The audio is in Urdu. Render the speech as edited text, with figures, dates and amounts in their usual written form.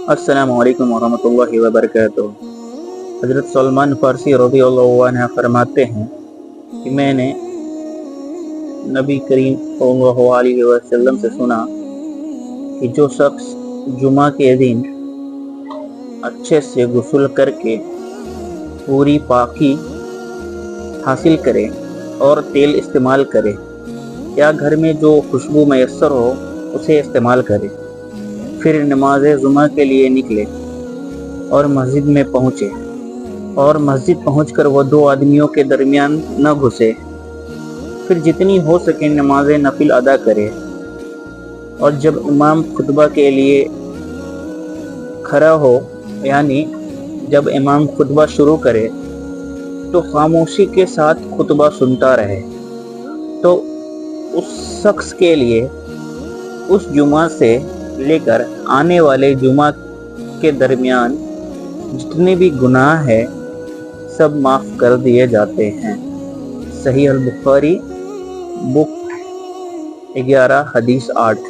السلام علیکم ورحمۃ اللہ وبرکاتہ۔ حضرت سلمان فارسی رضی اللہ عنہ فرماتے ہیں کہ میں نے نبی کریم صلی اللہ علیہ وسلم سے سنا کہ جو شخص جمعہ کے دن اچھے سے غسل کر کے پوری پاکی حاصل کرے اور تیل استعمال کرے یا گھر میں جو خوشبو میسر ہو اسے استعمال کرے، پھر نماز جمعہ کے لیے نکلے اور مسجد میں پہنچے، اور مسجد پہنچ کر وہ دو آدمیوں کے درمیان نہ گھسے، پھر جتنی ہو سکے نماز نفل ادا کرے، اور جب امام خطبہ کے لیے کھڑا ہو یعنی جب امام خطبہ شروع کرے تو خاموشی کے ساتھ خطبہ سنتا رہے، تو اس شخص کے لیے اس جمعہ سے لے کر آنے والے جمعہ کے درمیان جتنے بھی گناہ ہیں سب معاف کر دیے جاتے ہیں۔ صحیح البخاری بک 11 حدیث 8۔